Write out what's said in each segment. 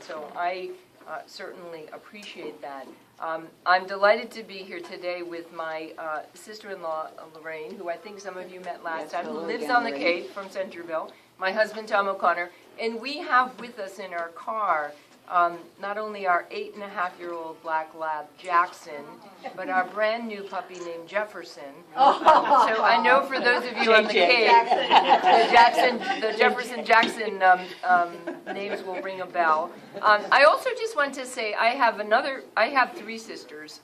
so I certainly appreciate that. I'm delighted to be here today with my sister-in-law, Lorraine, who I think some of you met last time, who lives on the Cape from Centerville, my husband, Tom O'Connor, and we have with us in our car not only our 8.5-year-old black lab, Jackson, but our brand new puppy named Jefferson. So I know for those of you on the Cape, the Jefferson Jackson names will ring a bell. I also just want to say I have 3 sisters,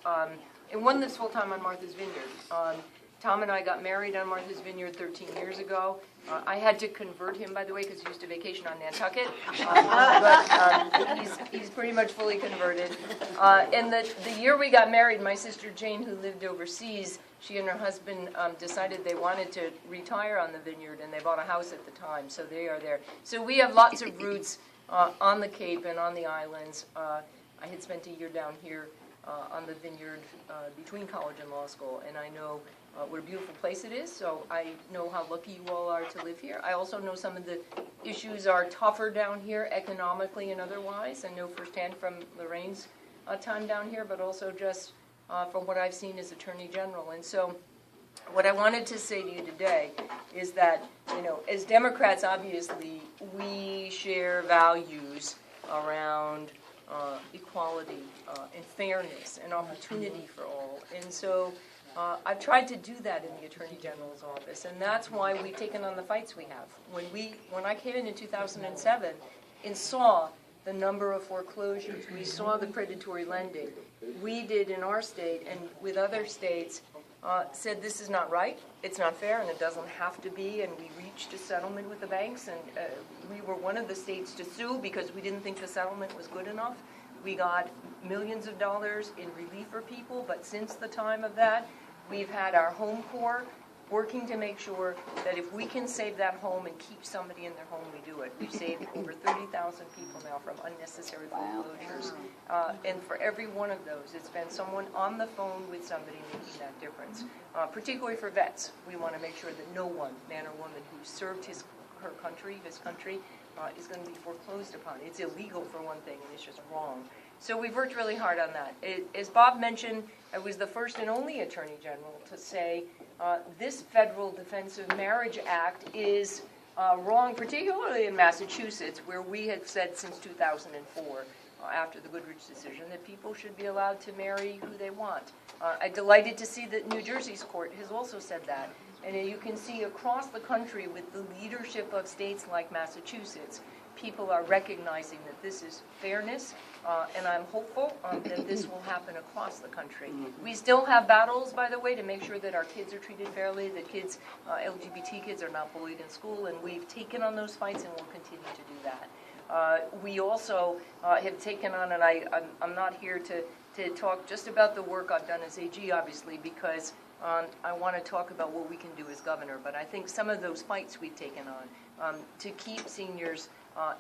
and one lives full-time on Martha's Vineyard. Tom and I got married on Martha's Vineyard 13 years ago. I had to convert him, by the way, because he used to vacation on Nantucket. But he's pretty much fully converted. And the year we got married, my sister Jane, who lived overseas, she and her husband decided they wanted to retire on the vineyard, and they bought a house at the time, so they are there. So we have lots of roots on the Cape and on the islands. I had spent a year down here on the vineyard between college and law school, and I know what a beautiful place it is, so I know how lucky you all are to live here. I also know some of the issues are tougher down here economically and otherwise. I know firsthand from Lorraine's time down here, but also just from what I've seen as Attorney General. And so what I wanted to say to you today is that, you know, as Democrats, obviously, we share values around equality and fairness and opportunity for all. And so I've tried to do that in the Attorney General's office, and that's why we've taken on the fights we have. When I came in 2007 and saw the number of foreclosures, we saw the predatory lending, we did in our state and with other states said this is not right, it's not fair, and it doesn't have to be, and we reached a settlement with the banks, and we were one of the states to sue because we didn't think the settlement was good enough. We got millions of dollars in relief for people, but since the time of that, we've had our Home Corps working to make sure that if we can save that home and keep somebody in their home, we do it. We've saved over 30,000 people now from unnecessary foreclosures. And for every one of those, it's been someone on the phone with somebody making that difference. Particularly for vets, we want to make sure that no one, man or woman, who served his country, is going to be foreclosed upon. It's illegal for one thing, and it's just wrong. So we've worked really hard on that. As Bob mentioned, I was the first and only Attorney General to say this Federal Defensive Marriage Act is wrong, particularly in Massachusetts, where we had said since 2004, after the Goodrich decision, that people should be allowed to marry who they want. I'm delighted to see that New Jersey's court has also said that. And you can see across the country with the leadership of states like Massachusetts, people are recognizing that this is fairness, and I'm hopeful that this will happen across the country. We still have battles, by the way, to make sure that our kids are treated fairly, that kids, LGBT kids, are not bullied in school, and we've taken on those fights and will continue to do that. We also have taken on, and I'm not here to talk just about the work I've done as AG, obviously, because I want to talk about what we can do as governor, but I think some of those fights we've taken on to keep seniors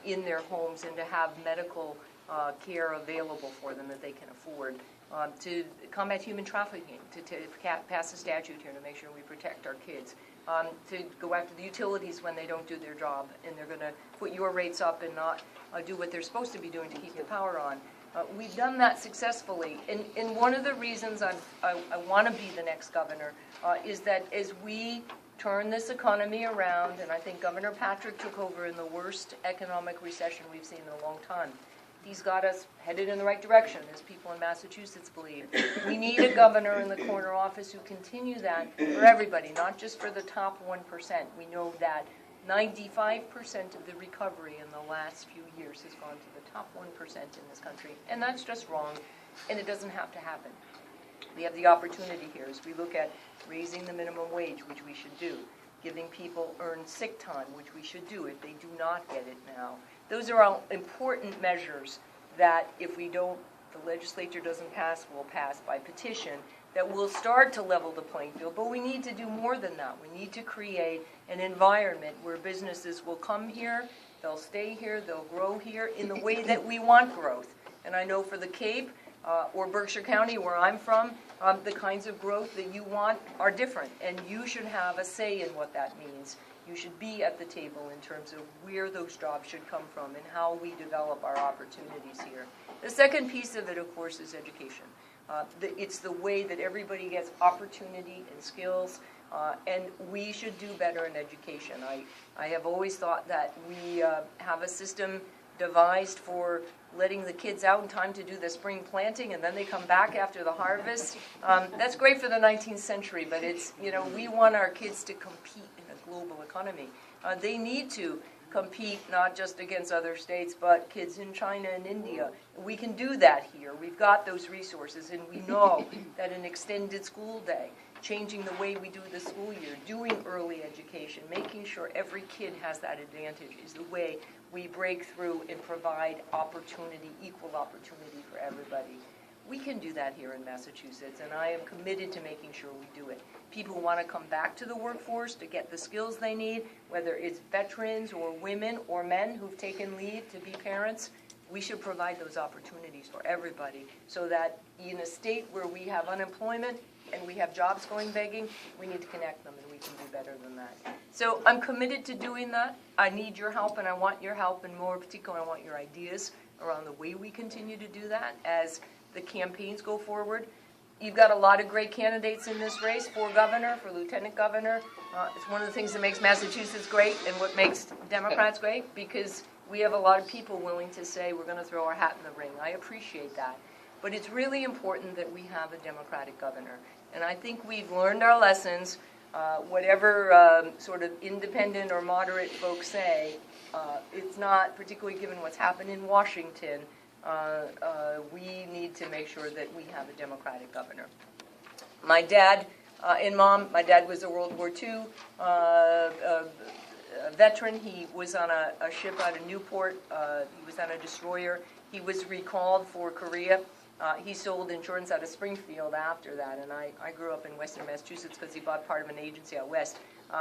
in their homes and to have medical care available for them that they can afford, to combat human trafficking, to pass a statute here to make sure we protect our kids, to go after the utilities when they don't do their job and they're going to put your rates up and not do what they're supposed to be doing to keep the power on. We've done that successfully, and one of the reasons I want to be the next governor is that as we turn this economy around, and I think Governor Patrick took over in the worst economic recession we've seen in a long time. He's got us headed in the right direction, as people in Massachusetts believe. We need a governor in the corner office who continue that for everybody, not just for the top 1%. We know that 95% of the recovery in the last few years has gone to the top 1% in this country, and that's just wrong, and it doesn't have to happen. We have the opportunity here as we look at raising the minimum wage, which we should do, giving people earned sick time, which we should do if they do not get it now. Those are all important measures that if the legislature doesn't pass, will pass by petition, that will start to level the playing field. But we need to do more than that. We need to create an environment where businesses will come here, they'll stay here, they'll grow here in the way that we want growth. And I know for the Cape, or Berkshire County, where I'm from, the kinds of growth that you want are different, and you should have a say in what that means. You should be at the table in terms of where those jobs should come from and how we develop our opportunities here. The second piece of it, of course, is education. It's the way that everybody gets opportunity and skills, and we should do better in education. I have always thought that we have a system devised for letting the kids out in time to do the spring planting, and then they come back after the harvest. That's great for the 19th century, but it's, we want our kids to compete in a global economy. They need to compete not just against other states, but kids in China and India. We can do that here. We've got those resources, and we know that an extended school day, changing the way we do the school year, doing early education, making sure every kid has that advantage is the way we break through and provide opportunity, equal opportunity for everybody. We can do that here in Massachusetts, and I am committed to making sure we do it. People who want to come back to the workforce to get the skills they need, whether it's veterans or women or men who've taken leave to be parents, we should provide those opportunities for everybody so that in a state where we have unemployment and we have jobs going begging, we need to connect them, and we can do better than that. So I'm committed to doing that. I need your help, and I want your help, and more particularly, I want your ideas around the way we continue to do that as the campaigns go forward. You've got a lot of great candidates in this race for governor, for lieutenant governor. It's one of the things that makes Massachusetts great and what makes Democrats great, because we have a lot of people willing to say we're going to throw our hat in the ring. I appreciate that. But it's really important that we have a Democratic governor. And I think we've learned our lessons. Whatever sort of independent or moderate folks say, it's not, particularly given what's happened in Washington, we need to make sure that we have a Democratic governor. My dad and mom, my dad was a World War II veteran. He was on a ship out of Newport. He was on a destroyer. He was recalled for Korea. He sold insurance out of Springfield after that, and I grew up in Western Massachusetts because he bought part of an agency out west.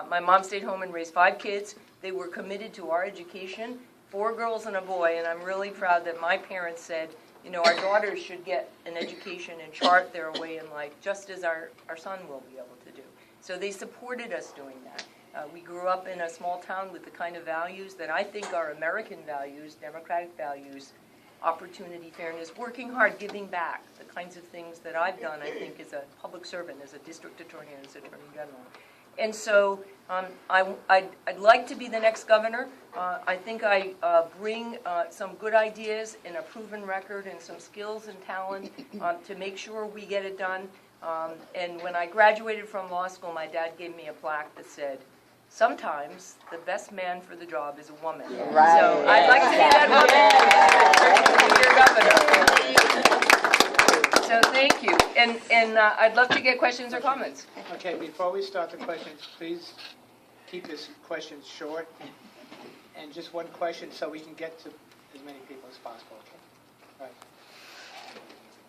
My mom stayed home and raised 5 kids. They were committed to our education, 4 girls and a boy, and I'm really proud that my parents said, our daughters should get an education and chart their way in life, just as our son will be able to do. So they supported us doing that. We grew up in a small town with the kind of values that I think are American values, democratic values, opportunity, fairness, working hard, giving back, the kinds of things that I've done, I think, as a public servant, as a district attorney, and as attorney general. And so I'd like to be the next governor. I think I bring some good ideas and a proven record and some skills and talent to make sure we get it done. And when I graduated from law school, my dad gave me a plaque that said, sometimes the best man for the job is a woman. Right. So I'd like to be that woman. So thank you. And I'd love to get questions or comments. Okay, before we start the questions, please keep this questions short. And just one question so we can get to as many people as possible. Okay? Right.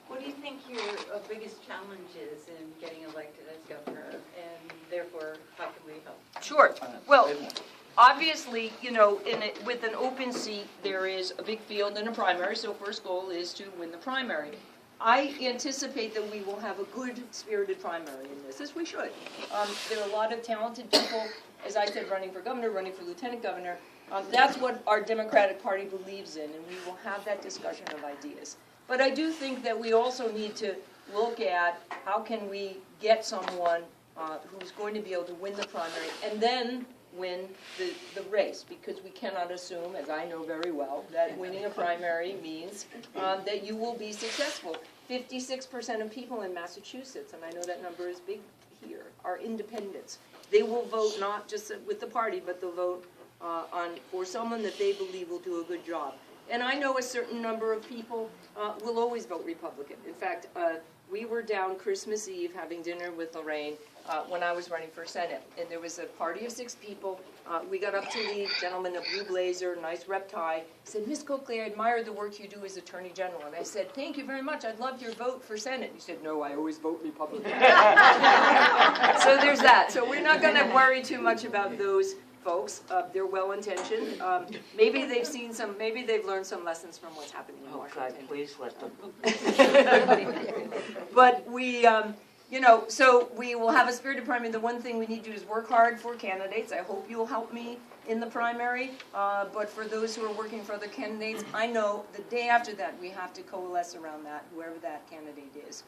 What do you think your biggest challenge is in getting elected as governor, and therefore, how can we help? Sure. Well, obviously, with an open seat, there is a big field and a primary, so first goal is to win the primary. I anticipate that we will have a good spirited primary in this, as we should. There are a lot of talented people, as I said, running for governor, running for lieutenant governor. That's what our Democratic Party believes in, and we will have that discussion of ideas. But I do think that we also need to look at how can we get someone who's going to be able to win the primary and then win the race, because we cannot assume, as I know very well, that winning a primary means that you will be successful. 56% of people in Massachusetts, and I know that number is big here, are independents. They will vote not just with the party, but they'll vote for someone that they believe will do a good job. And I know a certain number of people will always vote Republican. In fact, we were down Christmas Eve having dinner with Lorraine when I was running for Senate. And there was a party of 6 people. We got up to the gentleman in a blue blazer, nice rep tie. He said, Ms. Coakley, I admire the work you do as Attorney General. And I said, thank you very much. I'd love your vote for Senate. He said, no, I always vote Republican. So there's that. So we're not going to worry too much about those folks. They're well-intentioned. Maybe they've seen some, maybe they've learned some lessons from what's happening in Washington. God, please let them. But we, So we will have a spirited primary. The one thing we need to do is work hard for candidates. I hope you'll help me in the primary. But for those who are working for other candidates, I know the day after that we have to coalesce around that, whoever that candidate is,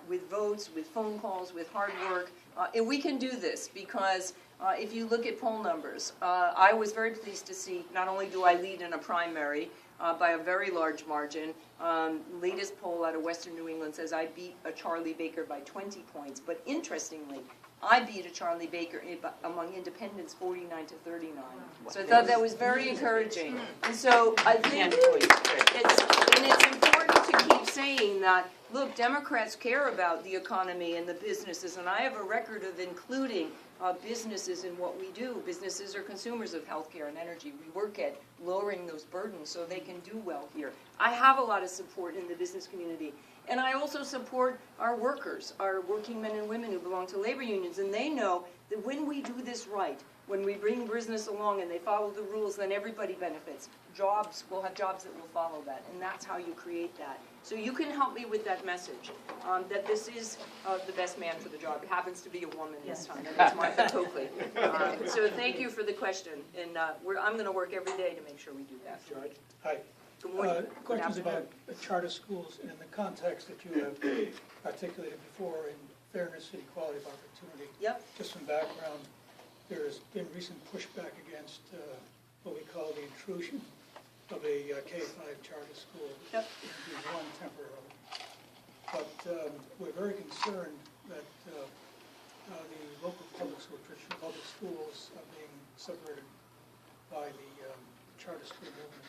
with votes, with phone calls, with hard work. And we can do this because if you look at poll numbers, I was very pleased to see not only do I lead in a primary, by a very large margin. Latest poll out of Western New England says I beat a Charlie Baker by 20 points. But interestingly, I beat a Charlie Baker among independents 49 to 39. So I thought that was very encouraging. And so I think it's important to keep saying that, look, Democrats care about the economy and the businesses, and I have a record of including businesses in what we do. Businesses are consumers of healthcare and energy. We work at lowering those burdens so they can do well here. I have a lot of support in the business community. And I also support our workers, our working men and women who belong to labor unions, and they know that when we do this right, when we bring business along and they follow the rules, then everybody benefits. Jobs, we'll have jobs that will follow that, and that's how you create that. So you can help me with that message, that this is the best man for the job. It happens to be a woman this time, and it's Martha Coakley. So thank you for the question, and I'm going to work every day to make sure we do that. George. Hi. Good morning. Questions about charter schools in the context that you have articulated before in fairness and equality of opportunity. Yep. Just some background. There has been recent pushback against what we call the intrusion of a K-5 charter school into one temporarily. But we're very concerned that the local public school, traditional public schools are being subverted by the charter school movement,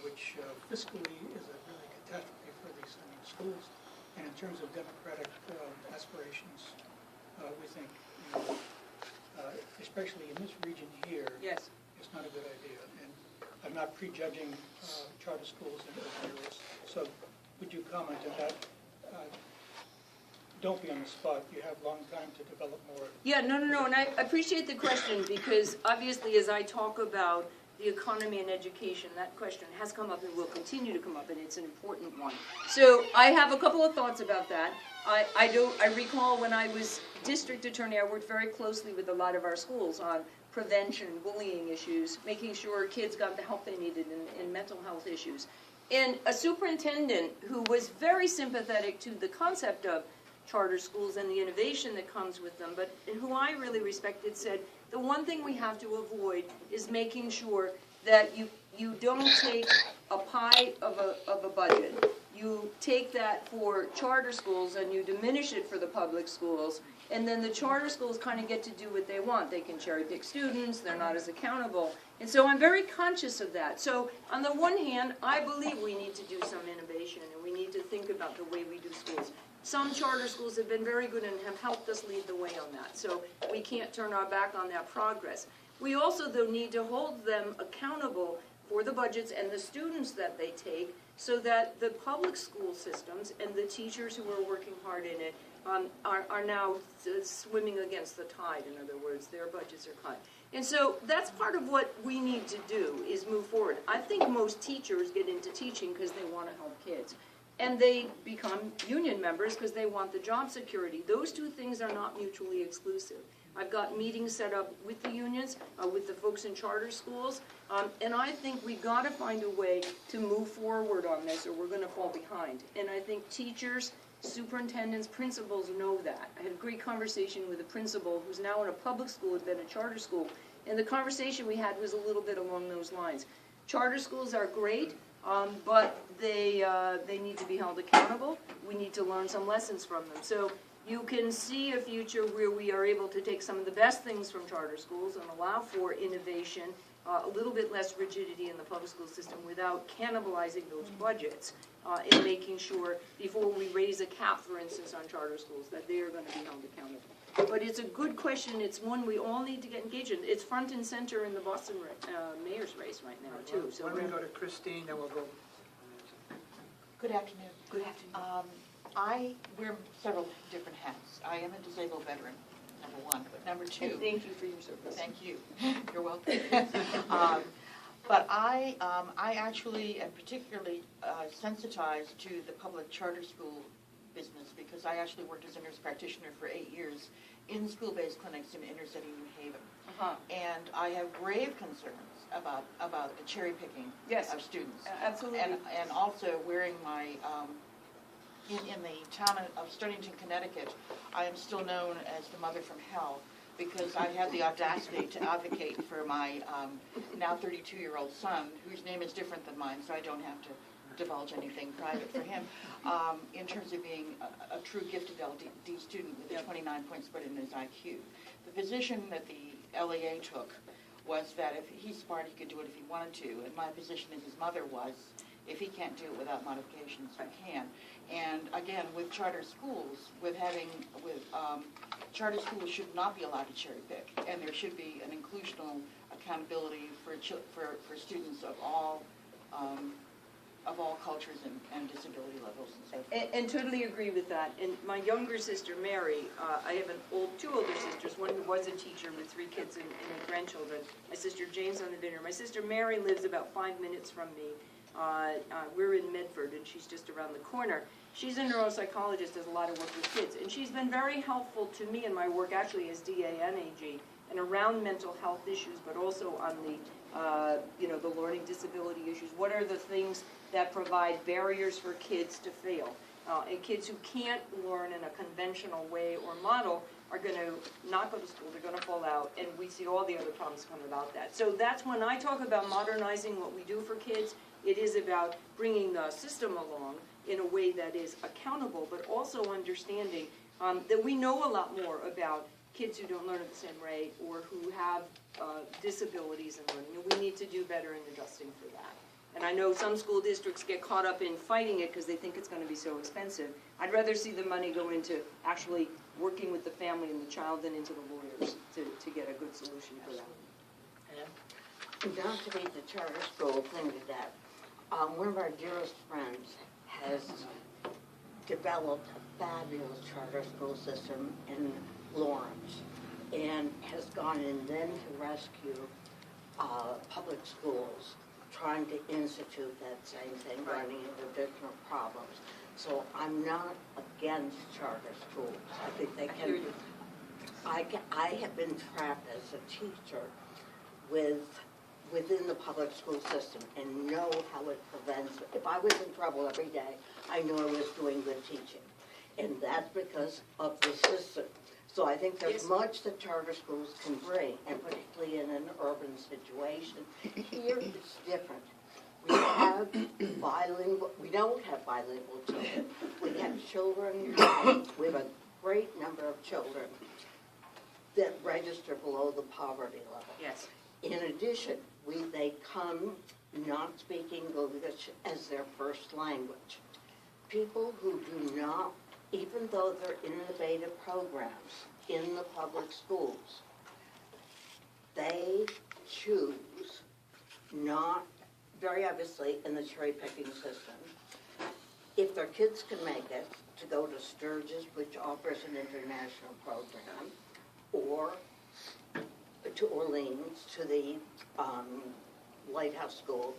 which fiscally is a really catastrophe for these schools. And in terms of democratic aspirations, we think, especially in this region here, Yes. it's not a good idea. And I'm not prejudging charter schools in other areas. So would you comment on that? Don't be on the spot. You have a long time to develop more. Yeah, no, and I appreciate the question because obviously as I talk about the economy and education, that question has come up and will continue to come up, and it's an important one. So I have a couple of thoughts about that. I recall when I was district attorney, I worked very closely with a lot of our schools on prevention, bullying issues, making sure kids got the help they needed in mental health issues. And a superintendent who was very sympathetic to the concept of charter schools and the innovation that comes with them, but who I really respected, said the one thing we have to avoid is making sure that you don't take a pie of a budget. You take that for charter schools and you diminish it for the public schools, and then the charter schools kind of get to do what they want. They can cherry pick students, they're not as accountable. And so I'm very conscious of that. So on the one hand, I believe we need to do some innovation and we need to think about the way we do schools. Some charter schools have been very good and have helped us lead the way on that. So we can't turn our back on that progress. We also, though, need to hold them accountable for the budgets and the students that they take so that the public school systems and the teachers who are working hard in it are now swimming against the tide. In other words, their budgets are cut. And so that's part of what we need to do is move forward. I think most teachers get into teaching because they want to help kids. And they become union members because they want the job security. Those two things are not mutually exclusive. I've got meetings set up with the unions, with the folks in charter schools, and I think we've got to find a way to move forward on this or we're going to fall behind. And I think teachers, superintendents, principals know that. I had a great conversation with a principal who's now in a public school, had been a charter school, and the conversation we had was a little bit along those lines. Charter schools are great, but they need to be held accountable. We need to learn some lessons from them. So you can see a future where we are able to take some of the best things from charter schools and allow for innovation, a little bit less rigidity in the public school system without cannibalizing those budgets, and making sure before we raise a cap, for instance, on charter schools, that they are going to be held accountable. But it's a good question. It's one we all need to get engaged in. It's front and center in the Boston mayor's race right now, too. So Why don't we go to Christine, then we'll go. Good afternoon. Good afternoon. I wear several different hats. I am a disabled veteran, number one, but number two. And thank you for your service. Thank you. You're welcome. But I actually am particularly sensitized to the public charter school business because I actually worked as a nurse practitioner for 8 years in school-based clinics in inner city New Haven. And I have grave concerns about the cherry picking Yes. of students. Absolutely. And also wearing my, in the town of Stonington, Connecticut, I am still known as the mother from hell because I had the audacity to advocate for my now 32-year-old son, whose name is different than mine, so I don't have to divulge anything private for him, in terms of being a true gifted LD student with a 29-point spread in his IQ. The position that the LEA took was that if he's smart, he could do it if he wanted to, and my position as his mother was, if he can't do it without modifications, we can. And again, with charter schools, charter schools should not be allowed to cherry pick, and there should be an inclusional accountability for students of all cultures and disability levels and so forth. And totally agree with that. And my younger sister, Mary, I have two older sisters, one who was a teacher with 3 kids and 8 grandchildren. My sister Jane's on the vineyard. My sister Mary lives about 5 minutes from me. We're in Medford, and she's just around the corner. She's a neuropsychologist, does a lot of work with kids, and she's been very helpful to me in my work, actually, as DA and AG, and around mental health issues, but also on the the learning disability issues. What are the things that provide barriers for kids to fail? And kids who can't learn in a conventional way or model are going to not go to school, they're going to fall out, and we see all the other problems come about that. So that's when I talk about modernizing what we do for kids, it is about bringing the system along in a way that is accountable, but also understanding that we know a lot more about kids who don't learn at the same rate or who have disabilities in learning, and we need to do better in adjusting for that. And I know some school districts get caught up in fighting it because they think it's going to be so expensive. I'd rather see the money go into actually working with the family and the child than into the lawyers to get a good solution for that. Not to beat the charter school thing to that, one of our dearest friends has developed a fabulous charter school system in Lawrence and has gone in then to rescue public schools trying to institute that same thing, running into different problems. So I'm not against charter schools. I think they can. I have been trapped as a teacher within the public school system and know how it prevents. If I was in trouble every day, I knew I was doing good teaching, and that's because of the system. So I think there's much that charter schools can bring, and particularly in an urban situation. Here it's different. We have bilingual, we don't have bilingual children. We have children, we have a great number of children that register below the poverty level. Yes. In addition, they come not speaking English as their first language. People who do not, even though they're innovative programs in the public schools, they choose not, very obviously in the cherry picking system, if their kids can make it, to go to Sturgis, which offers an international program, or to Orleans, to the Lighthouse School,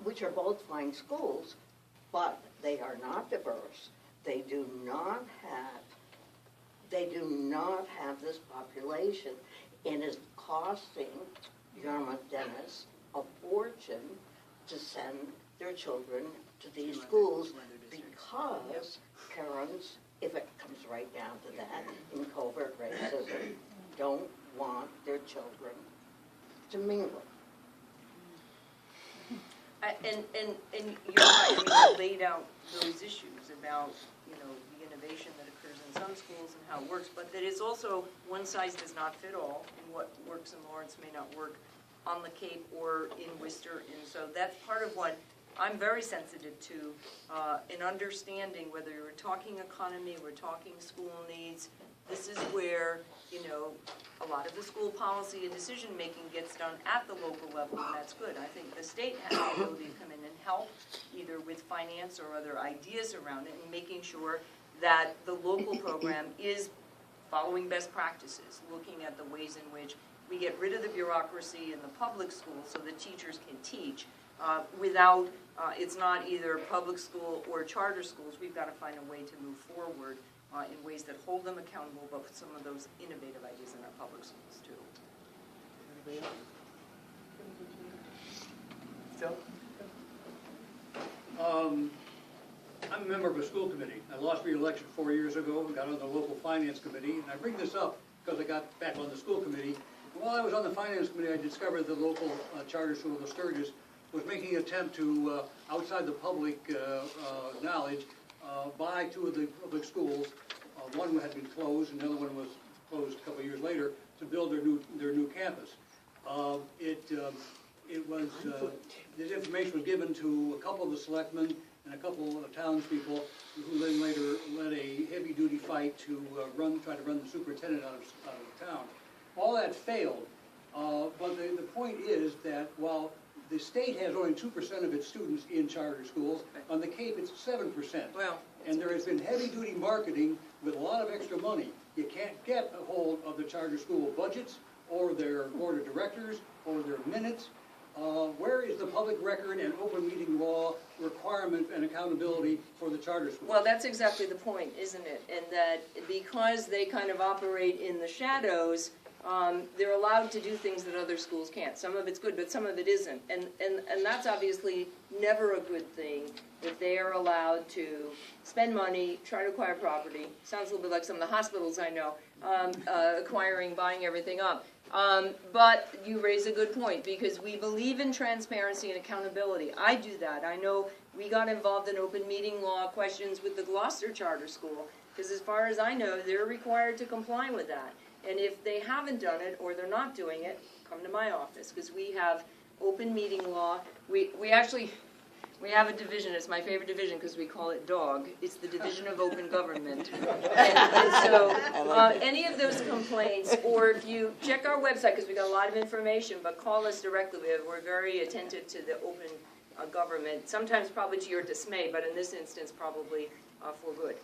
which are both fine schools, but they are not diverse. They do not have this population, and is costing Yarmouth dentists a fortune to send their children to these schools because parents, if it comes right down to that, in covert racism, don't want their children to mingle. And you're right, I mean, you laid out those issues about, the innovation that occurs in some schools and how it works, but that it's also one size does not fit all, and what works in Lawrence may not work on the Cape or in Worcester, and so that's part of what I'm very sensitive to in understanding whether we're talking economy, we're talking school needs. This is where, a lot of the school policy and decision-making gets done at the local level, and that's good. I think the state has the ability to come in and help, either with finance or other ideas around it, and making sure that the local program is following best practices, looking at the ways in which we get rid of the bureaucracy in the public schools so the teachers can teach, without, it's not either public school or charter schools. We've got to find a way to move forward in ways that hold them accountable, but with some of those innovative ideas in our public schools too. Anybody else? Phil? I'm a member of a school committee. I lost re-election 4 years ago and got on the local finance committee. And I bring this up because I got back on the school committee. And while I was on the finance committee, I discovered the local charter school, the Sturgis, was making an attempt to, outside the public knowledge, buy 2 of the public schools. One had been closed, and the other one was closed a couple of years later, to build their new campus. This information was given to a couple of the selectmen and a couple of townspeople, who then later led a heavy-duty fight to try to run the superintendent out of town. All that failed, but the point is that while the state has only 2% of its students in charter schools, on the Cape it's 7%. Well, And there has been heavy-duty marketing with a lot of extra money. You can't get a hold of the charter school budgets or their board of directors or their minutes. Where is the public record and open meeting law requirement and accountability for the charter school? well, that's exactly the point, isn't it? And that because they kind of operate in the shadows, they're allowed to do things that other schools can't. Some of it's good, but some of it isn't. And that's obviously never a good thing, that they are allowed to spend money, try to acquire property. Sounds a little bit like some of the hospitals I know, buying everything up. But you raise a good point, because we believe in transparency and accountability. I do that. I know we got involved in open meeting law questions with the Gloucester Charter School, because as far as I know, they're required to comply with that. And if they haven't done it, or they're not doing it, come to my office, because we have open meeting law. We have a division, it's my favorite division, because we call it DOG. It's the Division of Open Government. And so, any of those complaints, or if you check our website, because we got a lot of information, but call us directly. We're very attentive to the open government, sometimes probably to your dismay, but in this instance, probably for good.